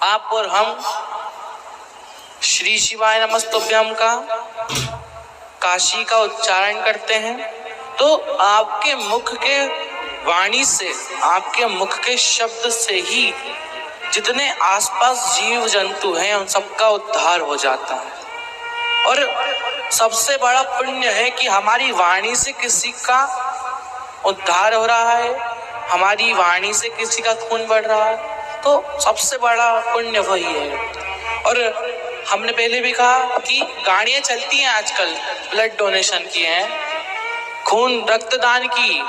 आप और हम श्री शिवाय नमस्तुभ्यम का काशी का उच्चारण करते हैं, तो आपके मुख के वाणी से, आपके मुख के शब्द से ही जितने आसपास जीव जंतु हैं उन सबका उद्धार हो जाता है। और सबसे बड़ा पुण्य है कि हमारी वाणी से किसी का उद्धार हो रहा है, हमारी वाणी से किसी का खून बढ़ रहा है, तो सबसे बड़ा पुण्य वही है। और हमने पहले भी कहा कि गाड़ियां चलती हैं आजकल ब्लड डोनेशन की हैं, खून रक्तदान की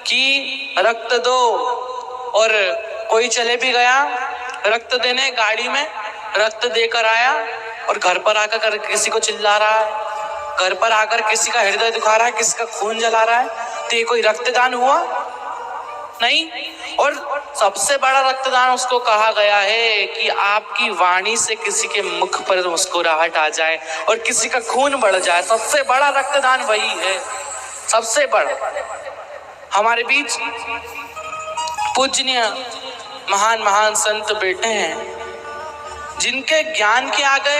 कि रक्त दो, और कोई चले भी गया रक्त देने, गाड़ी में रक्त देकर आया और घर पर आकर किसी को चिल्ला रहा है, घर पर आकर किसी का हृदय दुखा रहा है, किसी का खून जला रहा है, तो ये कोई रक्तदान हुआ? नहीं। और सबसे बड़ा रक्तदान उसको कहा गया है कि आपकी वाणी से किसी के मुख पर मुस्कुराहट आ जाए और किसी का खून बढ़ जाए, सबसे बड़ा रक्तदान वही है, सबसे बड़ा। हमारे बीच पूजनीय महान महान संत बैठे हैं जिनके ज्ञान के आगे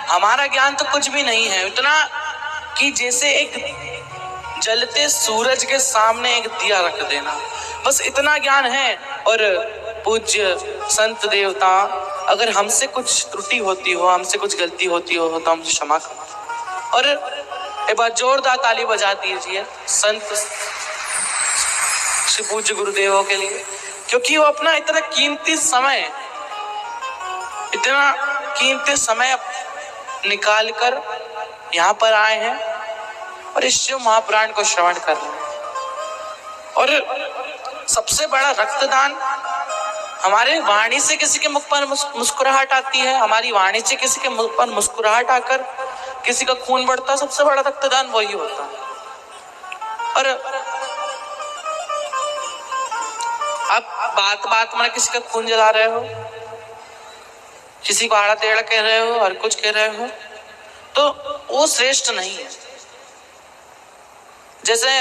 हमारा ज्ञान तो कुछ भी नहीं है, इतना कि जैसे एक जलते सूरज के सामने एक दिया रख देना, बस इतना ज्ञान है। और पूज्य संत देवता, अगर हमसे कुछ त्रुटि होती हो, हमसे कुछ गलती होती हो तो हमसे क्षमा करो। और एक बार जोरदार ताली बजा दीजिए संत श्री पूज्य गुरुदेवों के लिए, क्योंकि वो अपना इतना कीमती समय निकाल कर यहाँ पर आए हैं और इस शिव महापुराण को श्रवण कर रहे हैं। और सबसे बड़ा रक्तदान, हमारे वाणी से किसी के मुख पर मुस्कुराहट आती है, हमारी वाणी से किसी के मुख पर मुस्कुराहट आकर किसी का खून बढ़ता है, सबसे बड़ा रक्तदान वही होता है। और आप बात बात में किसी का खून जला रहे हो, किसी को आड़ा टेढ़ा कह रहे हो और कुछ कह रहे हो, तो वो श्रेष्ठ नहीं है। जैसे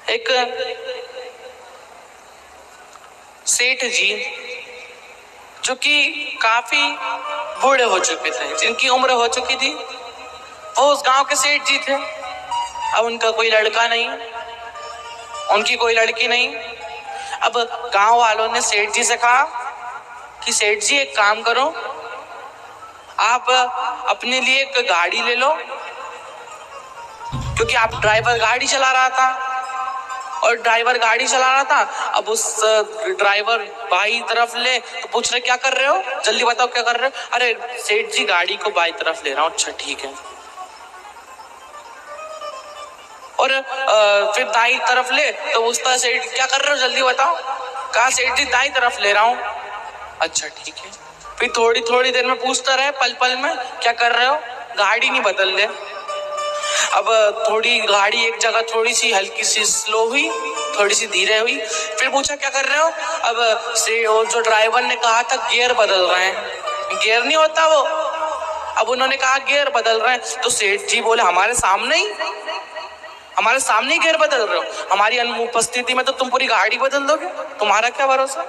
एक सेठ जी जो कि काफी बूढ़े हो चुके थे, जिनकी उम्र हो चुकी थी, वो उस गांव के सेठ जी थे। अब उनका कोई लड़का नहीं, उनकी कोई लड़की नहीं। अब गांव वालों ने सेठ जी से कहा कि सेठ जी एक काम करो, आप अपने लिए एक गाड़ी ले लो, क्योंकि आप ड्राइवर गाड़ी चला रहा था और ड्राइवर गाड़ी चला रहा था। अब उस ड्राइवर बाई तरफ ले तो पूछ रहे क्या कर रहे हो, जल्दी बताओ क्या कर रहे हो। अरे सेठ जी गाड़ी को बाई तरफ ले रहा हूँ। अच्छा ठीक है। और फिर दाई तरफ ले तो पूछता सेठ क्या कर रहे हो, जल्दी बताओ। कहा सेठ जी दाई तरफ ले रहा हूँ। अच्छा ठीक है। फिर थोड़ी थोड़ी देर में पूछता रहे, पल पल में क्या कर रहे हो, गाड़ी नहीं बदल ले। अब थोड़ी गाड़ी एक जगह थोड़ी सी हल्की सी स्लो हुई, थोड़ी सी धीरे हुई, फिर पूछा क्या कर रहे हो। अब से वो जो ड्राइवर ने कहा था गियर बदल रहे हैं, गियर नहीं होता वो, अब उन्होंने कहा गियर बदल रहे हैं। तो सेठ जी बोले हमारे सामने ही गियर बदल रहे हो, हमारी अनुपस्थिति में तो तुम पूरी गाड़ी बदल दोगे, तुम्हारा क्या भरोसा।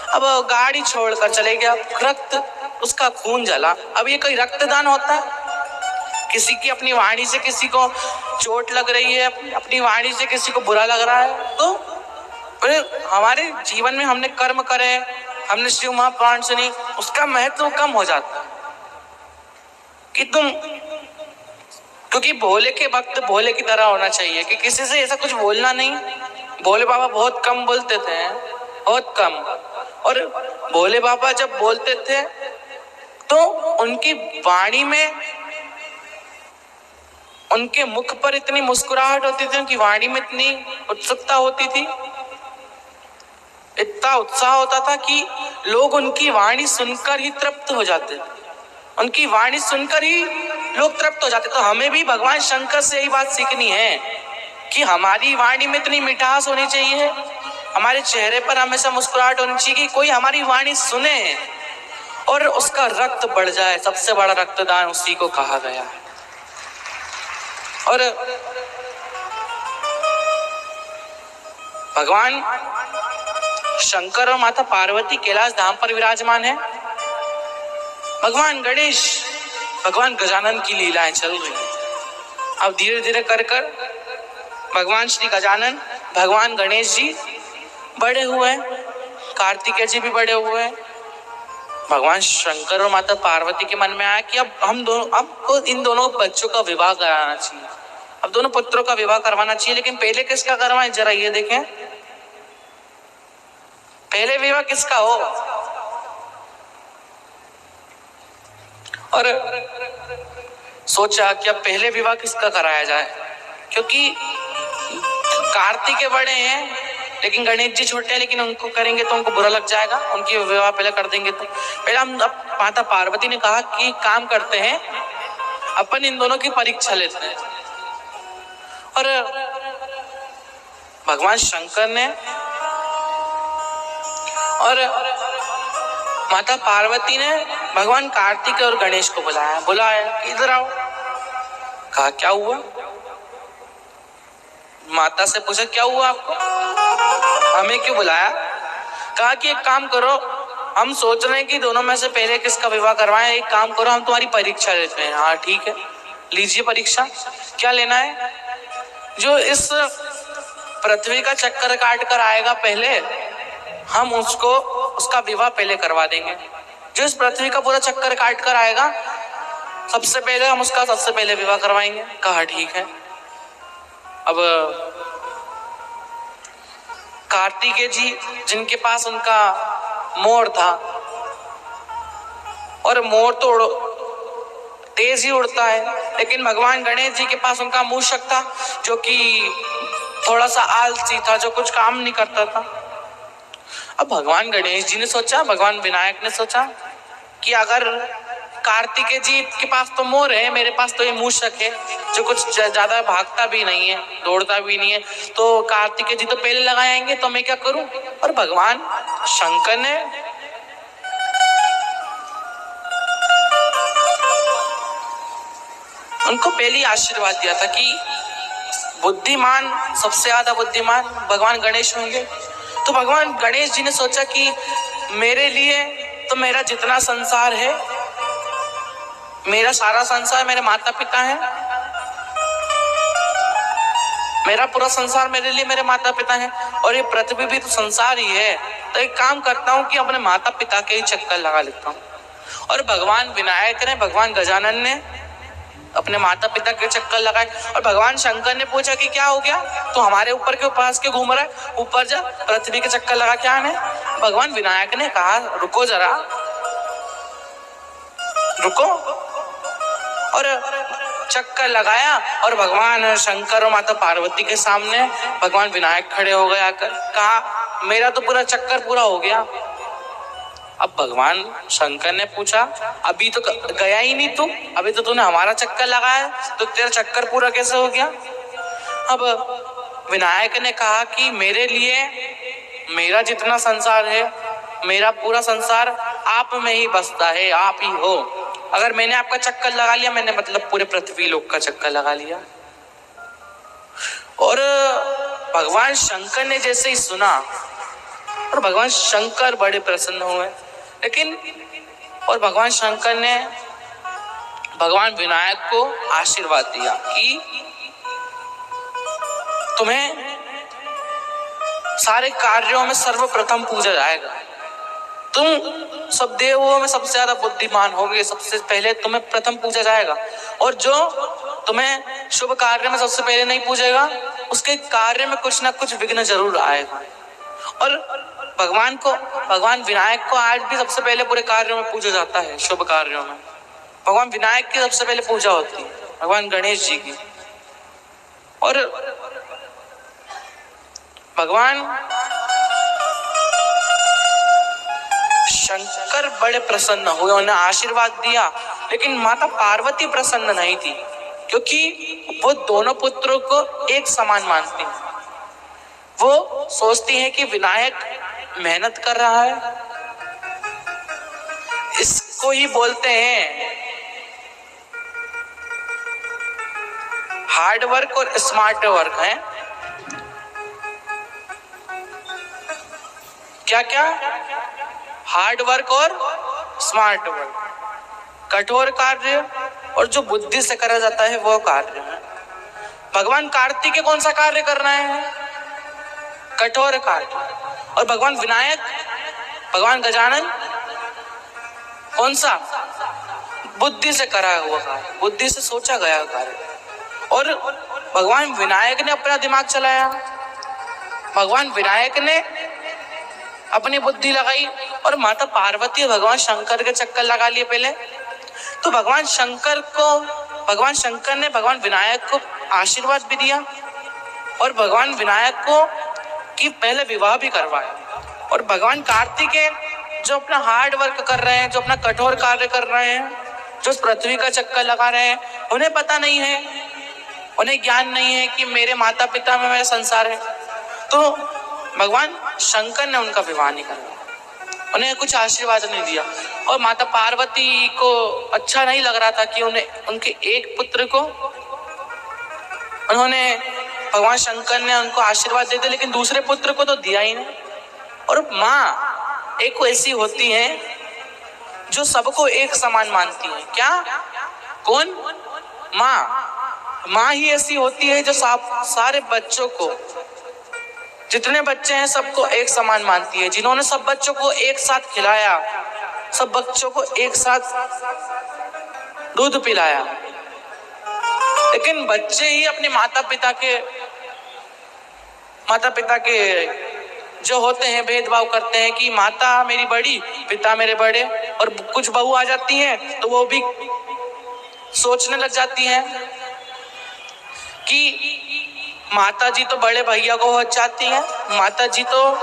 अब गाड़ी छोड़कर चले गया, रक्त, उसका खून जला। अब ये कोई रक्तदान होता है? किसी की अपनी वाणी से किसी को चोट लग रही है, अपनी वाणी से किसी को बुरा लग रहा है, तो हमारे जीवन में हमने कर्म करे, हमने शिव महापुराण सुनी, उसका महत्व कम हो जाता है। कि तुम, क्योंकि भोले के भक्त भोले की तरह होना चाहिए कि किसी से ऐसा कुछ बोलना नहीं। भोले बाबा बहुत कम बोलते थे, बहुत कम। और भोले बाबा जब बोलते थे तो उनकी वाणी में, उनके मुख पर इतनी मुस्कुराहट होती थी, उनकी वाणी में इतनी उत्सुकता होती थी, इतना उत्साह होता था कि लोग उनकी वाणी सुनकर ही तृप्त हो जाते, उनकी वाणी सुनकर ही लोग तृप्त हो जाते। तो हमें भी भगवान शंकर से यही बात सीखनी है कि हमारी वाणी में इतनी मिठास होनी चाहिए, हमारे चेहरे पर हमेशा मुस्कुराहट होनी चाहिए कि कोई हमारी वाणी सुने और उसका रक्त बढ़ जाए। सबसे बड़ा रक्तदान उसी को कहा गया है। और भगवान शंकर और माता पार्वती कैलाश धाम पर विराजमान है। भगवान गणेश, भगवान गजानन की लीलाएं चल रही हैं। अब धीरे धीरे कर कर भगवान श्री गजानन, भगवान गणेश जी बड़े हुए, कार्तिकेय जी भी बड़े हुए। भगवान शंकर और माता पार्वती के मन में आया कि अब इन दोनों बच्चों का विवाह कराना चाहिए, अब दोनों पुत्रों का विवाह करवाना चाहिए। लेकिन पहले किसका करवाएं, जरा ये देखें, पहले विवाह किसका हो। और सोचा कि अब पहले विवाह किसका कराया जाए, क्योंकि कार्तिकेय बड़े हैं लेकिन गणेश जी छोटे हैं, लेकिन उनको करेंगे तो उनको बुरा लग जाएगा, उनकी विवाह पहले कर देंगे तो। पहले हम, अब माता पार्वती ने कहा कि काम करते हैं, अपन इन दोनों की परीक्षा लेते हैं। और भगवान शंकर ने और माता पार्वती ने भगवान कार्तिक और गणेश को बुलाया, इधर आओ। कहा क्या हुआ, माता से पूछा क्या हुआ आपको, हमें क्यों बुलाया। कहा कि एक काम करो, हम सोच रहे हैं कि दोनों में से पहले किसका विवाह करवाएं, एक काम करो हम तुम्हारी परीक्षा लेते हैं। हाँ ठीक है, लीजिए परीक्षा। क्या लेना है, जो इस पृथ्वी का चक्कर काट कर आएगा पहले, हम उसका विवाह पहले करवा देंगे। जो इस पृथ्वी का पूरा चक्कर काट कर आएगा सबसे पहले, हम उसका सबसे पहले विवाह करवाएंगे। कहा ठीक है। अब कार्तिकेय जी, जिनके पास उनका मोर था, और मोर तो तेज ही उड़ता है, लेकिन भगवान गणेश जी के पास उनका मूषक था, जो कि थोड़ा सा आलसी था, जो कुछ काम नहीं करता था। अब भगवान गणेश जी ने सोचा, भगवान विनायक ने सोचा कि अगर कार्तिकेय जी के पास तो मोर है, मेरे पास तो ये मूषक है जो कुछ ज्यादा भागता भी नहीं है, दौड़ता भी नहीं है, तो कार्तिकेय जी तो पहले लगाएंगे, तो मैं क्या करूं। और भगवान शंकर ने उनको पहले आशीर्वाद दिया था कि बुद्धिमान, सबसे ज्यादा बुद्धिमान भगवान गणेश होंगे। तो भगवान गणेश जी ने सोचा कि मेरे लिए तो मेरा जितना संसार है, मेरा सारा संसार मेरे माता पिता हैं, मेरा पूरा संसार मेरे लिए मेरे माता पिता हैं, और ये पृथ्वी भी तो संसार ही है। तो एक काम करता हूँ कि अपने माता पिता के ही चक्कर लगा लेता हूँ। और भगवान विनायक ने, भगवान गजानन ने अपने माता पिता के चक्कर लगाए। और भगवान शंकर ने पूछा कि क्या हो गया, तो हमारे ऊपर के पास के घूम रहा है, ऊपर जा, पृथ्वी के चक्कर लगा के आने। भगवान विनायक ने कहा रुको जरा, रुको, और चक्कर लगाया। और भगवान शंकर और माता पार्वती के सामने भगवान विनायक खड़े हो गए आकर। कहा मेरा तो पूरा चक्कर पूरा हो गया। अब भगवान शंकर ने पूछा अभी तो गया ही नहीं तू, अभी तो तूने हमारा चक्कर लगाया, तो तेरा चक्कर पूरा कैसे हो गया। अब विनायक ने कहा कि मेरे लिए मेरा जितना संसार है, मेरा पूरा संसार आप में ही बसता है, आप ही हो। अगर मैंने आपका चक्कर लगा लिया, मैंने मतलब पूरे पृथ्वी लोक का चक्कर लगा लिया। और भगवान शंकर ने जैसे ही सुना, और भगवान शंकर बड़े प्रसन्न हुए। लेकिन और भगवान शंकर ने भगवान विनायक को आशीर्वाद दिया कि तुम्हें सारे कार्यों में सर्वप्रथम पूजा जाएगा, तुम सब देवों में सबसे ज्यादा बुद्धिमान होगे, सबसे पहले तुम्हें प्रथम पूजा जाएगा। और जो तुम्हें शुभ कार्य में सबसे पहले नहीं पूजेगा, उसके कार्य में कुछ ना कुछ विघ्न जरूर आएगा। और भगवान विनायक को आज भी सबसे पहले पूरे कार्यों में पूजा जाता है, शुभ कार्यों में भगवान विनायक की सबसे पहले पूजा होती है, भगवान गणेश जी की। और भगवान शंकर बड़े प्रसन्न हुए, उन्हें आशीर्वाद दिया। लेकिन माता पार्वती प्रसन्न नहीं थी, क्योंकि वो दोनों पुत्रों को एक समान मानती हैं। वो सोचती हैं कि विनायक मेहनत कर रहा है, इसको ही बोलते हैं हार्ड वर्क और स्मार्ट वर्क है। क्या क्या? हार्ड वर्क और स्मार्ट वर्क, कठोर कार्य और जो बुद्धि से करा जाता है वो कार्य है। भगवान कार्तिक के कौन सा कार्य कर रहे हैं? कठोर कार्य। और भगवान विनायक, भगवान गजानन कौन सा? बुद्धि से करा हुआ कार्य, बुद्धि से सोचा गया कार्य। और भगवान विनायक ने अपना दिमाग चलाया, भगवान विनायक ने अपनी बुद्धि लगाई, और माता पार्वती और भगवान शंकर के चक्कर लगा लिए पहले। तो भगवान शंकर ने भगवान विनायक को आशीर्वाद भी दिया और भगवान विनायक को की पहले विवाह भी करवाया। और भगवान कार्तिकेय जो अपना हार्ड वर्क कर रहे हैं, जो अपना कठोर कार्य कर रहे हैं, जो पृथ्वी का चक्कर लगा रहे हैं, उन्हें पता नहीं है, उन्हें ज्ञान नहीं है कि मेरे माता पिता में मेरा संसार है। तो भगवान शंकर ने उनका विवाह नहीं करवाया, उन्हें कुछ आशीर्वाद नहीं दिया। और माता पार्वती को अच्छा नहीं लग रहा था कि उन्हें उनके एक पुत्र को उन्होंने भगवान शंकर ने उनको आशीर्वाद दे दिया, लेकिन दूसरे पुत्र को तो दिया ही नहीं। और माँ एक ऐसी होती है जो सबको एक समान मानती है। क्या? कौन? माँ ही ऐसी होती है जो सारे बच्चों को, जितने बच्चे हैं सबको एक समान मानती है, जिन्होंने सब बच्चों को एक साथ खिलाया, सब बच्चों को एक साथ दूध पिलाया। लेकिन बच्चे ही अपने माता पिता के जो होते हैं भेदभाव करते हैं कि माता मेरी बड़ी, पिता मेरे बड़े। और कुछ बहू आ जाती हैं तो वो भी सोचने लग जाती हैं कि माता जी तो बड़े भैया को बहुत चाहती हैं, माता जी तो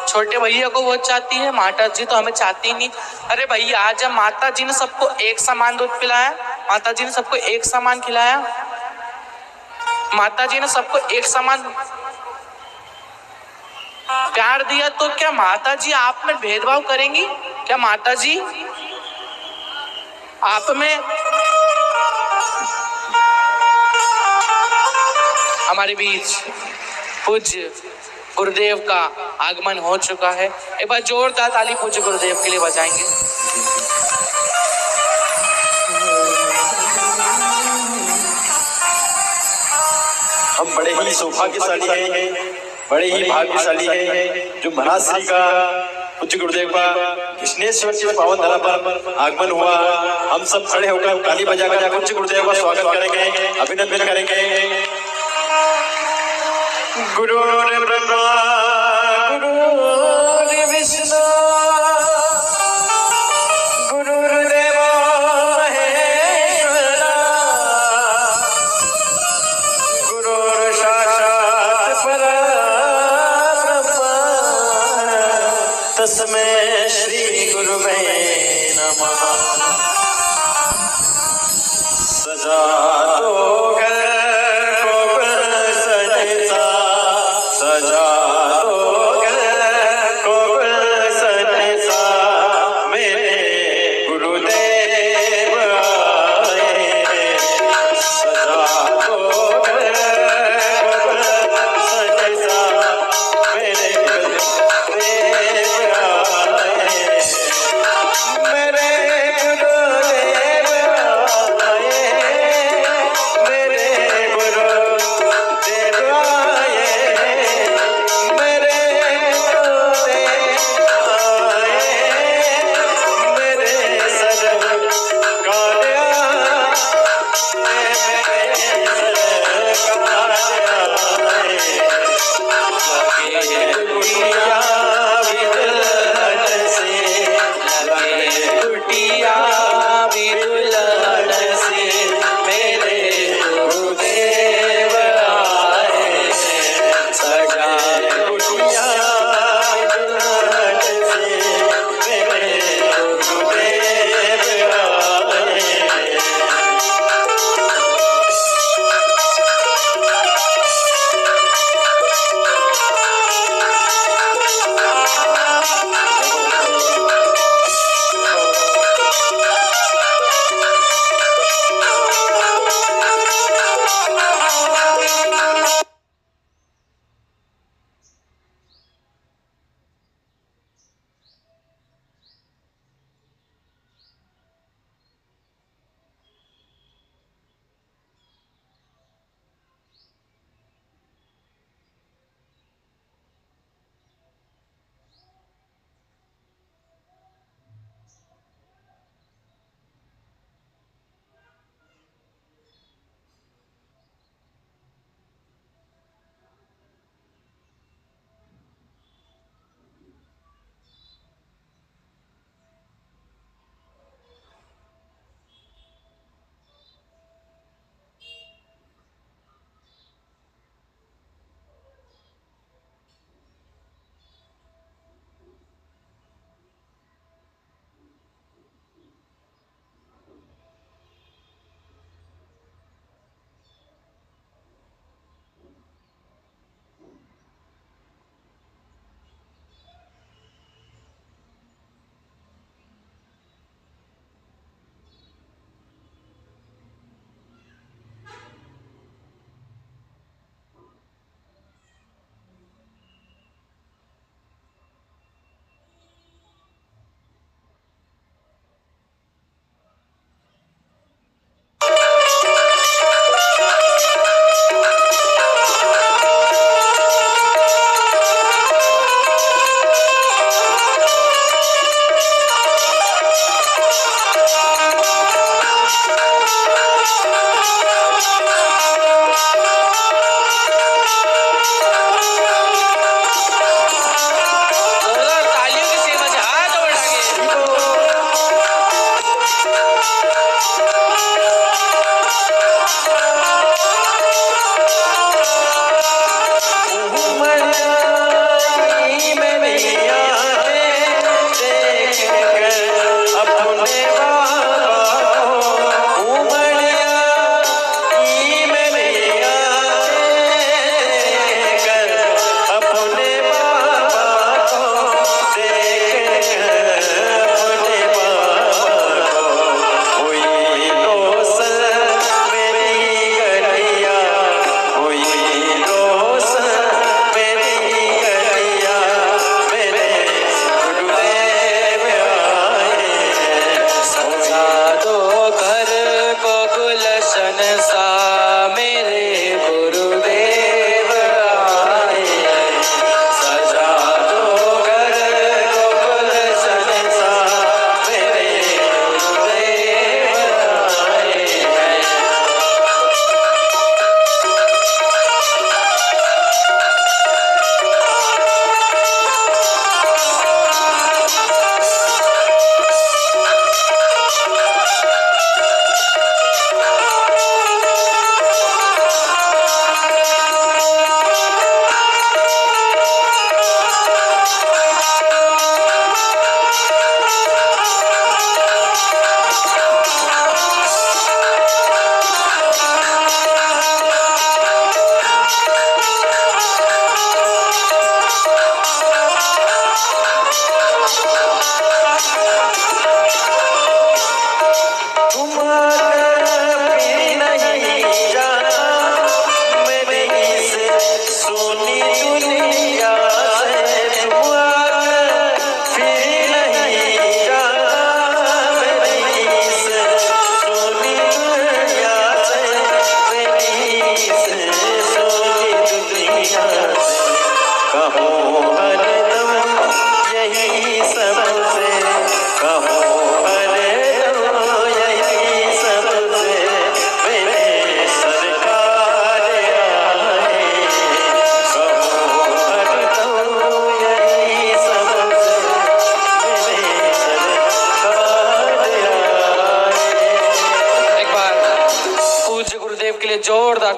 छोटे भैया को बहुत चाहती है, माता जी तो हमें चाहती नहीं। अरे भैया, आज जब माता जी ने सबको एक समान दूध पिलाया, माता जी ने सबको एक समान खिलाया, माता जी ने सबको एक समान प्यार दिया, तो क्या माता जी आप में भेदभाव करेंगी? क्या माता जी आप में? हमारे बीच पूज्य गुरुदेव का आगमन हो चुका है। एक बार जोरदार ताली पूज्य गुरुदेव के लिए बजाएंगे। हम बड़े ही सौभाग्यशाली हैं, बड़े ही भाग्यशाली हैं जो महाराज श्री का पूज्य गुरुदेव का स्नेहेश्वर के पावन धरा पर आगमन हुआ। हम सब खड़े होकर ताली बजाकर पूज्य गुरुदेव का स्वागत करेंगे, अभिनंदन करेंगे। गुरुर् ब्रह्मा गुरुर् विष्णु गुरुर्देवो महेश्वरा गुरुर् साक्षात् परब्रह्म तस्मै श्री गुरुवे नमः। सजा दो घर को सजा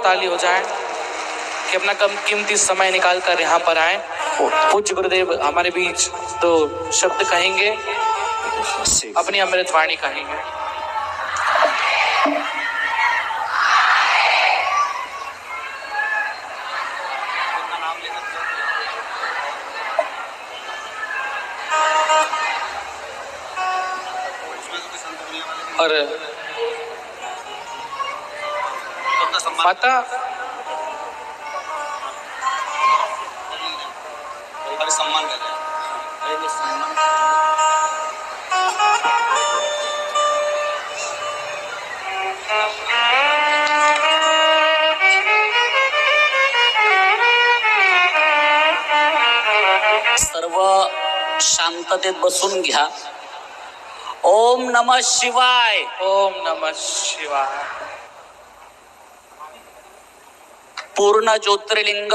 ताली हो जाए कि अपना कम कीमती समय निकाल कर यहाँ पर आए। पूज्य गुरुदेव हमारे बीच तो शब्द कहेंगे, अपनी अमृत वाणी कहेंगे। और माता सम्मान कर सर्व शांततेत बसून घ्या। ओम नमः शिवाय। ओम नमः शिवाय। पूर्ण ज्योतिर्लिंग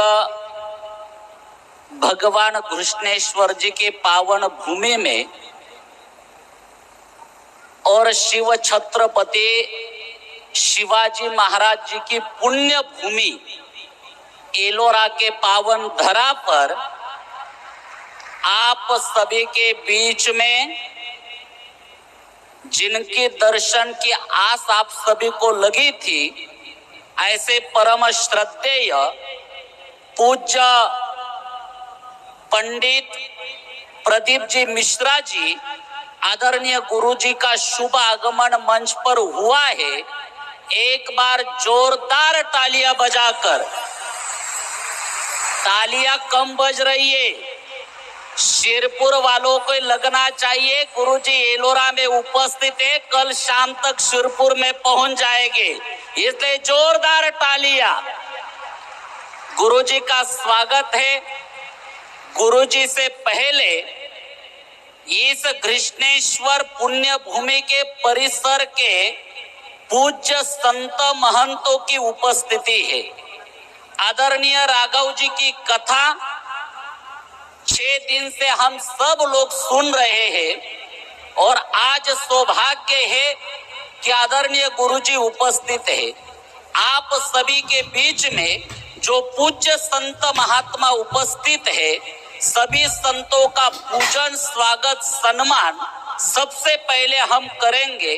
भगवान कृष्णेश्वर जी के पावन भूमि में और शिव छत्रपति शिवाजी महाराज जी की पुण्य भूमि एलोरा के पावन धरा पर आप सभी के बीच में जिनके दर्शन की आस आप सभी को लगी थी, ऐसे परम श्रद्धेय पूज्य पंडित प्रदीप जी मिश्रा जी आदरणीय गुरु जी का शुभ आगमन मंच पर हुआ है। एक बार जोरदार तालियां बजाकर, तालियां कम बज रही है, शिरपुर वालों को लगना चाहिए गुरुजी एलोरा में उपस्थित है, कल शाम तक शिरपुर में पहुंच जाएंगे, इसलिए जोरदार तालियां। गुरुजी का स्वागत है। गुरुजी से पहले इस कृष्णेश्वर पुण्य भूमि के परिसर के पूज्य संत महंतों की उपस्थिति है। आदरणीय राघव जी की कथा 6 दिन से हम सब लोग सुन रहे हैं और आज सौभाग्य है कि आदरणीय गुरुजी उपस्थित है। आप सभी के बीच में जो पूज्य संत महात्मा उपस्थित है, सभी संतों का पूजन, स्वागत, सम्मान सबसे पहले हम करेंगे,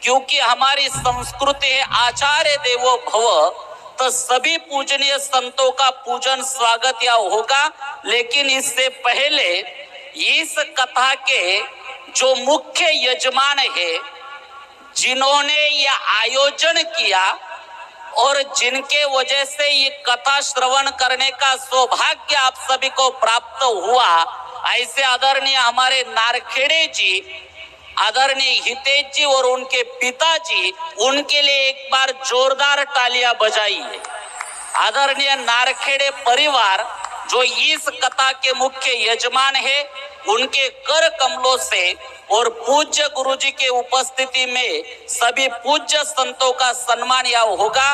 क्योंकि हमारी संस्कृति है आचार्य देवो भव, तो सभी पूजनीय संतों का पूजन स्वागत या होगा। लेकिन इससे पहले इस कथा के जो मुख्य यजमान है, जिन्होंने यह आयोजन किया और जिनके वजह से ये कथा श्रवण करने का सौभाग्य आप सभी को प्राप्त हुआ, ऐसे आदरणीय हमारे नारखेड़े जी, आदरणीय हितेश जी और उनके पिताजी, उनके लिए एक बार जोरदार तालियां बजाइए। आदरणीय नारखेड़े परिवार जो इस कथा के मुख्य यजमान है, उनके कर कमलों से और पूज्य गुरुजी के उपस्थिति में सभी पूज्य संतों का सम्मान या होगा।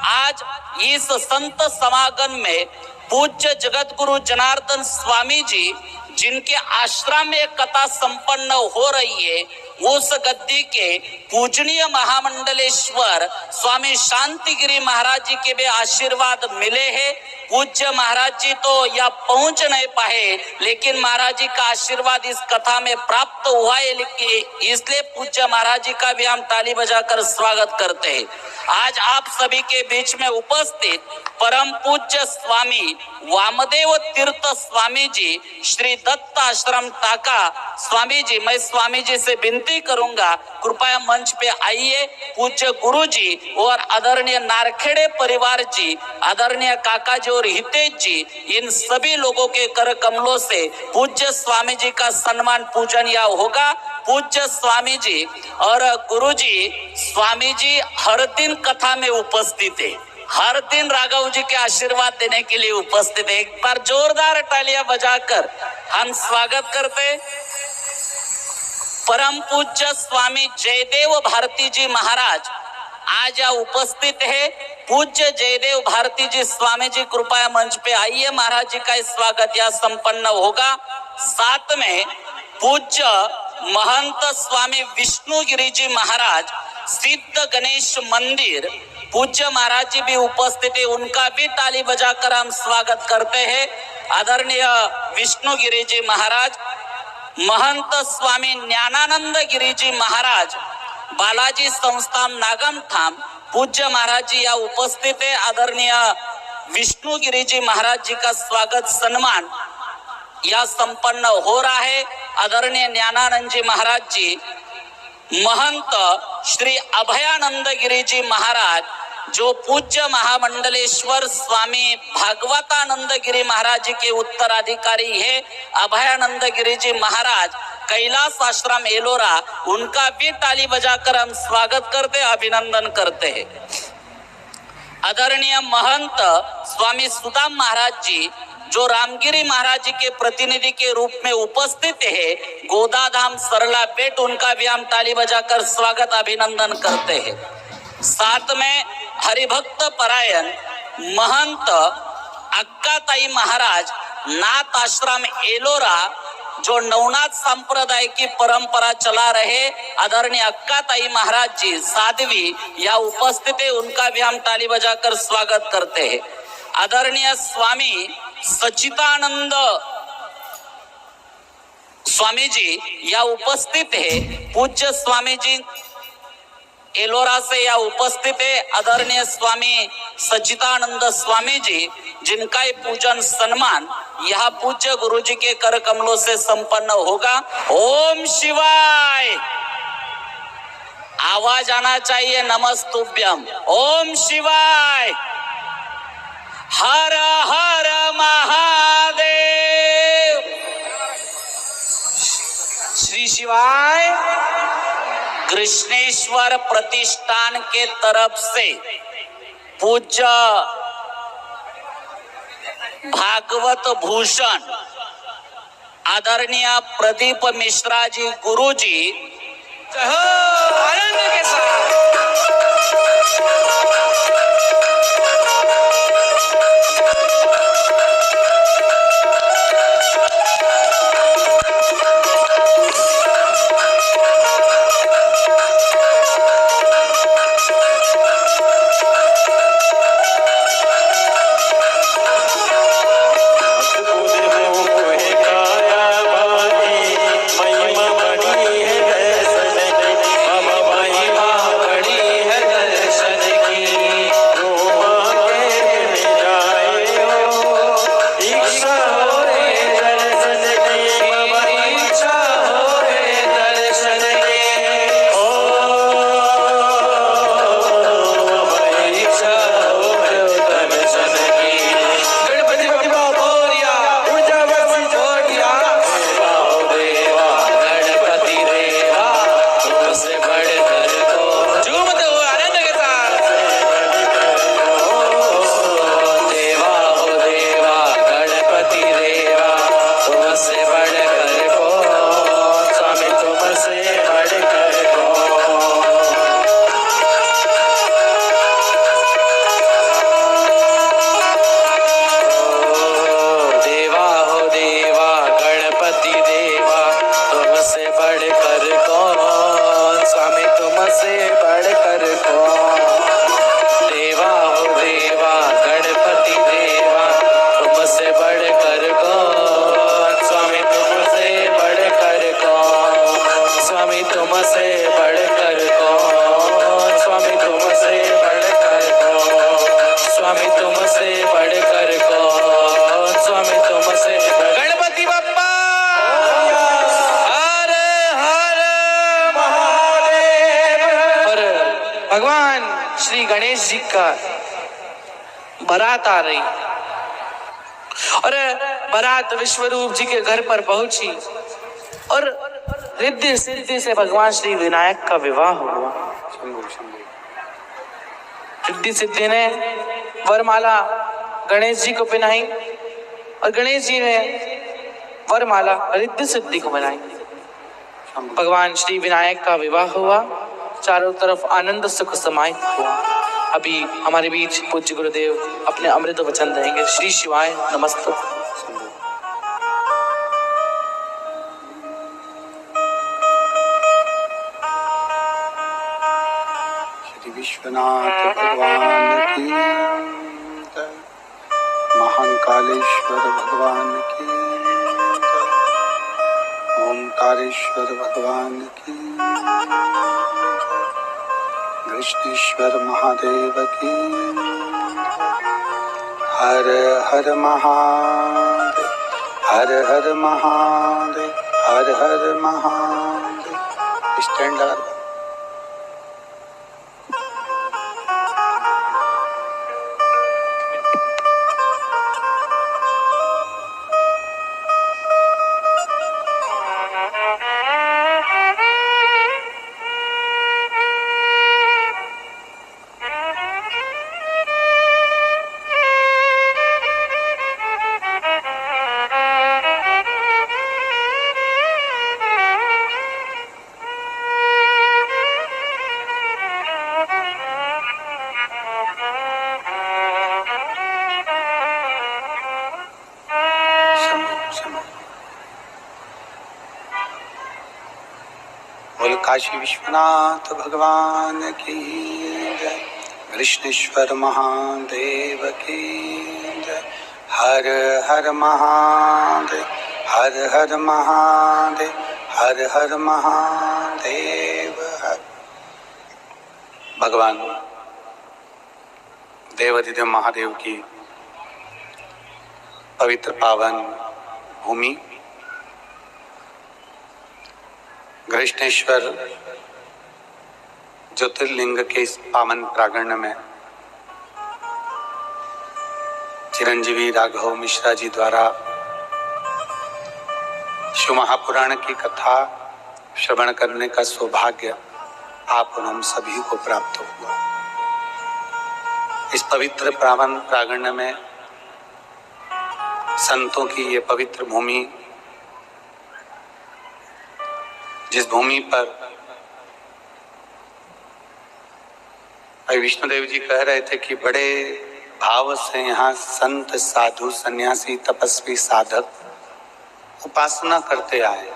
आज इस संत समागम में पूज्य जगत गुरु जनार्दन स्वामी जी, जिनके आश्रम में कथा संपन्न हो रही है, उस गद्दी के पूजनीय महामंडलेश्वर स्वामी शांतिगिरी महाराज जी के भी आशीर्वाद मिले हैं। पूज्य महाराज जी तो या पहुंच नहीं पाए, लेकिन महाराज जी का आशीर्वाद इस कथा में प्राप्त हुआ है, इसलिए पूज्य महाराज जी का भी हम ताली बजाकर स्वागत करते हैं। आज आप सभी के बीच में उपस्थित परम पूज्य स्वामी वामदेव तीर्थ स्वामी जी, श्री दत्त आश्रम टाका स्वामी जी, मैं स्वामी जी से विनती करूंगा कृपया मंच पे आइए। पूज्य गुरु जी और आदरणीय नारखेड़े परिवार जी, आदरणीय काका जी और हितेश जी, इन सभी लोगों के कर कमलों से पूज्य स्वामी जी का सम्मान पूजन या होगा। पूज्य स्वामी जी और गुरु जी, स्वामी जी हर दिन कथा में उपस्थित है, हर दिन राघव जी के आशीर्वाद देने के लिए उपस्थित है। एक बार जोरदार तालियां बजाकर हम स्वागत करते। परम पूज्य स्वामी जयदेव भारती जी महाराज आज यहाँ उपस्थित है। पूज्य जयदेव भारती जी स्वामी जी कृपया मंच पे आइए, महाराज जी का स्वागत यहाँ संपन्न होगा। साथ में पूज्य महंत स्वामी विष्णुगिरी जी महाराज सिद्ध गणेश मंदिर पूज्य महाराज जी भी उपस्थित है, उनका भी ताली बजाकर हम स्वागत करते हैं। आदरणीय विष्णु गिरी जी महाराज, महंत स्वामी ज्ञानानंद गिरी जी महाराज, बालाजी संस्थान नागमठाम, पूज्य महाराज जी या उपस्थित है। आदरणीय विष्णु गिरी जी महाराज जी का स्वागत सन्मान यह संपन्न हो रहा है। आदरणीय ज्ञानानंद जी महाराज जी, महंत श्री अभयानंद गिरी जी महाराज, जो पूज्य महामंडलेश्वर स्वामी भागवतानंद गिरी महाराज जी के उत्तराधिकारी है। अभयानंद गिरी जी महाराज, कैलाश आश्रम एलोरा, उनका भी ताली बजाकर हम स्वागत करते, अभिनंदन करते हैं। आदरणीय महंत स्वामी सुदाम महाराज जी, जो रामगिरी महाराज जी के प्रतिनिधि के रूप में उपस्थित है, गोदाधाम सरला बेट, उनका भी हम ताली बजाकर स्वागत अभिनंदन करते हैं। साथ में हरिभक्त परायण महंत अक्काताई महाराज, नाथ आश्रम एलोरा, जो नवनाथ संप्रदाय की परंपरा चला रहे, आदरणीय अक्काताई महाराज जी साध्वी या उपस्थित है, उनका भी हम ताली बजाकर स्वागत करते हैं। आदरणीय स्वामी सच्चिदानंद स्वामी जी या उपस्थित है, पूज्य स्वामी जी एलोरा से या उपस्थित है। आदरणीय स्वामी सच्चिदानंद स्वामी जी, जिनका ही पूजन सन्मान यह पूज्य गुरु जी के कर कमलों से संपन्न होगा। ओम शिवाय, आवाज आना चाहिए नमस्तुभ्यम। ओम शिवाय, हर हर महादेव, श्री शिवाय। कृष्णेश्वर प्रतिष्ठान के तरफ से पूज्य भागवत भूषण आदरणीय प्रदीप मिश्रा जी गुरु जी, आनंद के साथ भगवान श्री गणेश जी का बारात आ रही और बारात विश्वरूप जी के घर पर पहुंची और रिद्धि सिद्धि से भगवान श्री विनायक का विवाह हुआ। रिद्धि सिद्धि ने वरमाला गणेश जी को पहनाई और गणेश जी ने वरमाला रिद्धि सिद्धि को बनाई। भगवान श्री विनायक का विवाह हुआ, चारों तरफ आनंद सुख समाहित हुआ। अभी हमारे बीच पूज्य गुरुदेव अपने अमृत वचन देंगे। श्री शिवाय नमस्ते। श्री विश्वनाथ भगवान की जय। महाकालेश्वर भगवान की जय। ओंकारेश्वर भगवान की जय। कृष्णेश्वर महादेव की जय। हर हर महादेव, हर हर महादेव, हर हर महादेव। स्टैंड लगा दो। बोल काशी विश्वनाथ भगवान की जय। कृष्णेश्वर महादेव की जय। हर हर महादेव, हर हर महादेव, हर हर महादेव। हर भगवान देवाधिदेव महादेव की पवित्र पावन भूमि कृष्णेश्वर ज्योतिर्लिंग के इस पावन प्रांगण में चिरंजीवी राघव मिश्रा जी द्वारा शिव महापुराण की कथा श्रवण करने का सौभाग्य आप और हम सभी को प्राप्त हुआ। इस पवित्र पावन प्रांगण में संतों की ये पवित्र भूमि, जिस भूमि पर भाई विष्णुदेव जी कह रहे थे कि बड़े भाव से यहाँ संत साधु सन्यासी तपस्वी साधक उपासना करते आए,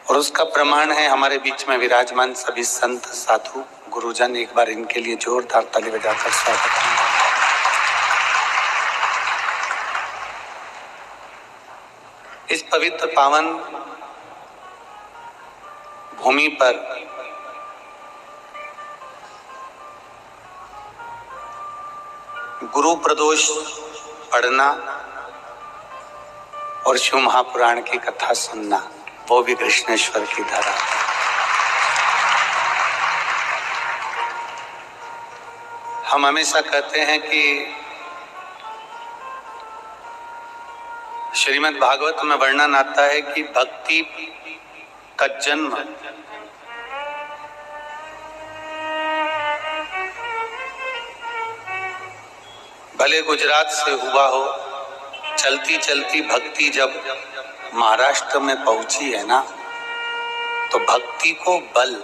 और उसका प्रमाण है हमारे बीच में विराजमान सभी संत साधु गुरुजन। एक बार इनके लिए जोरदार ताली बजाकर स्वागत करें। इस पवित्र पावन भूमि पर गुरु प्रदोष पढ़ना और शिव महापुराण की कथा सुनना, वो भी कृष्णेश्वर की धरा। हम हमेशा कहते हैं कि श्रीमद् भागवत में वर्णन आता है कि भक्ति का जन्म भले गुजरात से हुआ हो, चलती चलती भक्ति जब महाराष्ट्र में पहुंची है ना, तो भक्ति को बल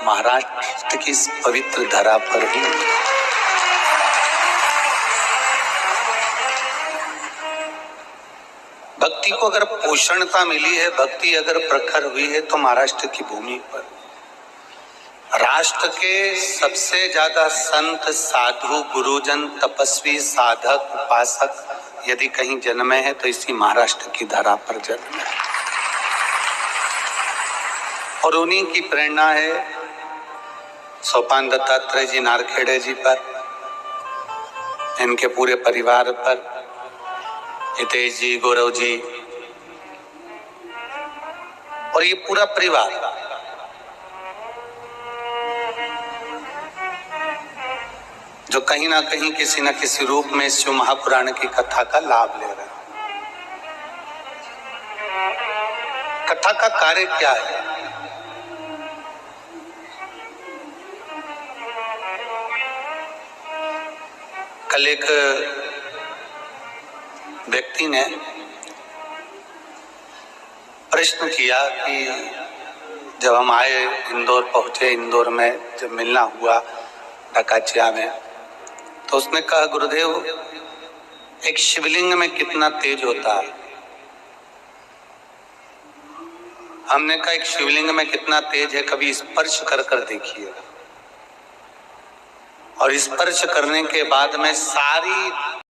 महाराष्ट्र की इस पवित्र धरा पर ही। भक्ति को अगर पोषणता मिली है, भक्ति अगर प्रखर हुई है, तो महाराष्ट्र की भूमि पर राष्ट्र के सबसे ज्यादा संत साधु गुरुजन तपस्वी साधक उपासक यदि कहीं जन्मे हैं तो इसी महाराष्ट्र की धरा पर जन्मे हैं। और उन्हीं की प्रेरणा है सोपान दत्तात्रेय जी नारखेड़े जी पर, इनके पूरे परिवार पर, हितेश जी, गौरव जी और ये पूरा परिवार जो कहीं ना कहीं किसी न किसी रूप में शिव महापुराण की कथा का लाभ ले रहे हैं। कथा का कार्य क्या है? कल एक व्यक्ति ने प्रश्न किया कि जब हम आए इंदौर पहुंचे, इंदौर में जब मिलना हुआ डकाचिया में, तो उसने कहा गुरुदेव एक शिवलिंग में कितना तेज होता है। हमने कहा एक शिवलिंग में कितना तेज है, कभी स्पर्श कर कर देखिए, और स्पर्श करने के बाद में सारी